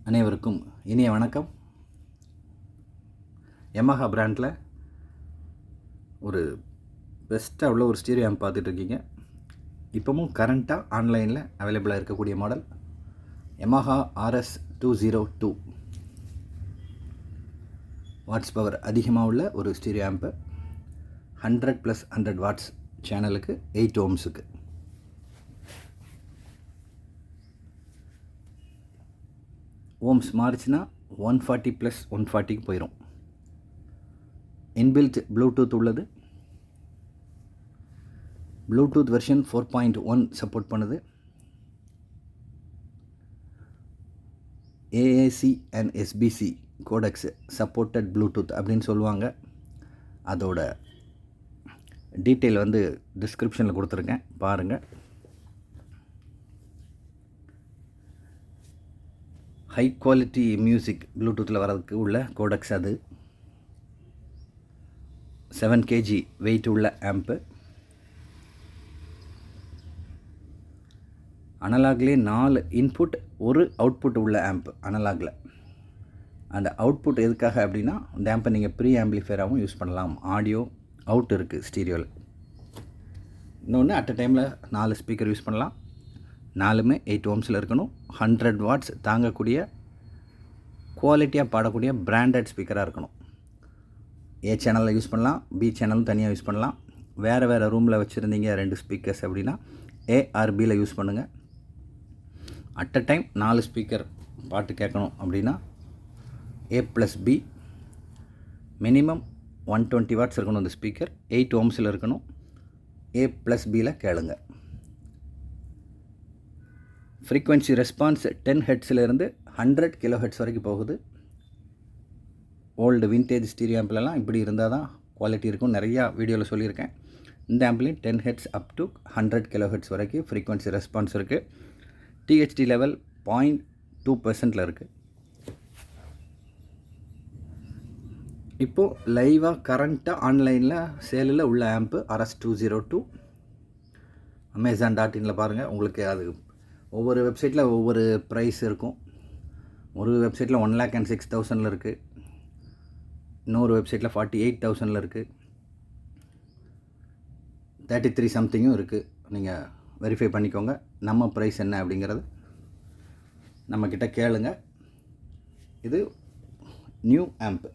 அனைவருக்கும் இனிய வணக்கம். யமஹா பிராண்டில் ஒரு பெஸ்ட்டாக உள்ள ஒரு ஸ்டீரியோ ஆம்ப் பார்த்துட்ருக்கீங்க. இப்போவும் கரண்ட்டாக ஆன்லைனில் அவைலபிளாக இருக்கக்கூடிய model Yamaha RS202 watts power அதிகமாக உள்ள ஒரு ஸ்டீரியோ ஆம்பு. 100+100 வாட்ஸ் சேனலுக்கு 8 ஓம்ஸுக்கு. ஓம்ஸ் மாறிச்சுன்னா 140+140க்கு போயிடும். இன்பில்ட் ப்ளூடூத் உள்ளது. ப்ளூடூத் வெர்ஷன் 4.1 சப்போர்ட் பண்ணுது. AAC and SBC codex supported Bluetooth அப்படின்னு சொல்லுவாங்க. அதோட டீட்டெயில் வந்து டிஸ்கிரிப்ஷனில் கொடுத்துருக்கேன், பாருங்கள். ஹை குவாலிட்டி மியூசிக் ப்ளூடூத்தில் வரதுக்கு உள்ள கோடெக்ஸ் அது. 7 kg வெயிட் உள்ள ஆம்ப்பு. அனலாக்லேயே 4 இன்புட் 1 அவுட்புட் உள்ள ஆம்ப் அனலாகில். அந்த அவுட்புட் எதுக்காக அப்படின்னா, இந்த ஆம்பை நீங்கள் ப்ரீ ஆம்பிளிஃபையராகவும் யூஸ் பண்ணலாம். ஆடியோ அவுட் இருக்குது ஸ்டீரியோவில். இன்னொன்று அட் அ டைமில் 4 ஸ்பீக்கர் யூஸ் பண்ணலாம். 4மே 8 ஓம்ஸில் இருக்கணும். 100 வாட்ஸ் தாங்கக்கூடிய குவாலிட்டியாக பாடக்கூடிய பிராண்டட் ஸ்பீக்கராக இருக்கணும். A சேனலில் யூஸ் பண்ணலாம், B சேனலும் தனியாக யூஸ் பண்ணலாம். வேறு ரூமில் வச்சுருந்தீங்க 2 ஸ்பீக்கர்ஸ் அப்படின்னா A/Bயில் யூஸ் பண்ணுங்கள். அட் அ டைம் 4 ஸ்பீக்கர் பாட்டு கேட்கணும் அப்படின்னா A+B. மினிமம் 120 வாட்ஸ் இருக்கணும் அந்த ஸ்பீக்கர். 8 ஓம்ஸில் இருக்கணும். A+Bயில் கேளுங்க. ஃப்ரீக்வன்சி ரெஸ்பான்ஸ் 10 ஹெட்ஸிலேருந்து 100 kHz வரைக்கும் போகுது. ஓல்டு விண்டேஜ் ஸ்டீரியோ ஆம்பிலெலாம் இப்படி இருந்தால் தான் குவாலிட்டி இருக்கும். நிறையா வீடியோவில் சொல்லியிருக்கேன். இந்த ஆம்பிலையும் 10 ஹெட்ஸ் அப் டு 100 kHz வரைக்கும் ஃப்ரீக்வன்சி ரெஸ்பான்ஸ் இருக்குது. THD லெவல் 0.2% இருக்குது. இப்போது லைவாக கரண்ட்டாக ஆன்லைனில் சேலில் உள்ள ஆம்பு RS202. Amazon.inல பாருங்கள். உங்களுக்கு அது ஒவ்வொரு வெப்சைட்டில் ஒவ்வொரு ப்ரைஸ் இருக்கும். ஒரு வெப்சைட்டில் 1,06,000 இருக்குது. இன்னொரு வெப்சைட்டில் 48,000 இருக்குது. 33 சம்திங்கும் இருக்குது. நீங்கள் வெரிஃபை பண்ணிக்கோங்க. நம்ம ப்ரைஸ் என்ன அப்படிங்கிறது நம்மக்கிட்ட கேளுங்க. இது new amp.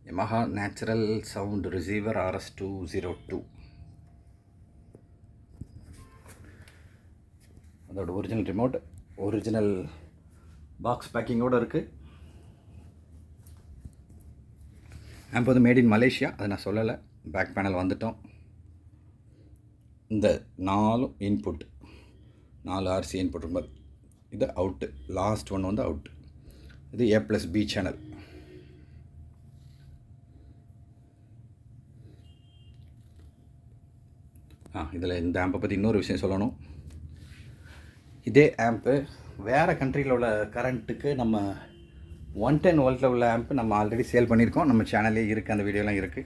Yamaha natural sound receiver RS202. அதோட ஒரிஜினல் ரிமோட், ஒரிஜினல் பாக்ஸ் பேக்கிங்கோடு இருக்குது. ஆம்ப் வந்து மேட் இன் மலேசியா, அதை நான் சொல்லலை. பேக் பேனல் வந்துட்டோம். இந்த 4 இன்புட், 4 RC இன்புட் இருக்கும்போது இது அவுட்டு. லாஸ்ட் ஒன் வந்து அவுட். இது A+B சேனல். இதில் இந்த ஆம்பை பற்றி இன்னொரு விஷயம் சொல்லணும். இதே ஆம்ப்பு வேறு கண்ட்ரியில் உள்ள கரண்ட்டுக்கு நம்ம 110 வோல்ட்டில் உள்ள ஆம்ப்பு நம்ம ஆல்ரெடி சேல் பண்ணியிருக்கோம். நம்ம சேனல்லே இருக்குது, அந்த வீடியோலாம் இருக்குது.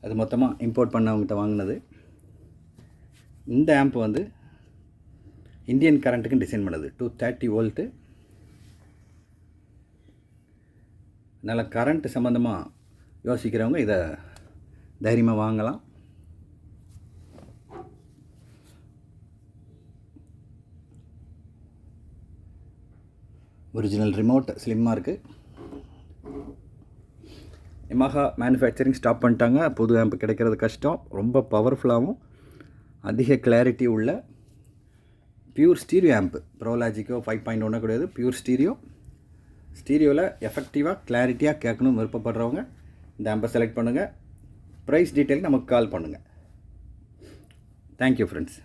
அது மொத்தமாக இம்போர்ட் பண்ணவங்ககிட்ட வாங்கினது. இந்த ஆம்ப் வந்து இந்தியன் கரண்ட்டுக்கு டிசைன் பண்ணது. 230 வோல்ட்டு. அதனால் கரண்ட் சம்மந்தமாக யோசிக்கிறவங்க இதை தைரியமாக வாங்கலாம். ஒரிஜினல் ரிமோட் ஸ்லிம்மாக இருக்குது. யமஹா மேனுஃபேக்சரிங் ஸ்டாப் பண்ணிட்டாங்க. புது ஆம்ப் கிடைக்கிறது கஷ்டம். ரொம்ப பவர்ஃபுல்லாகவும் அதிக கிளாரிட்டி உள்ள பியூர் ஸ்டீரியோ ஆம்ப். ப்ரோலாஜிக்கோ 5.1 கிடையாது. Pure stereo. ஸ்டீரியோவில் எஃபெக்டிவாக கிளாரிட்டியாக கேட்கணும்னு விருப்பப்படுறவங்க இந்த ஆம்பை செலக்ட் பண்ணுங்கள். ப்ரைஸ் டீட்டெயில் நமக்கு கால் பண்ணுங்கள். Thank you friends.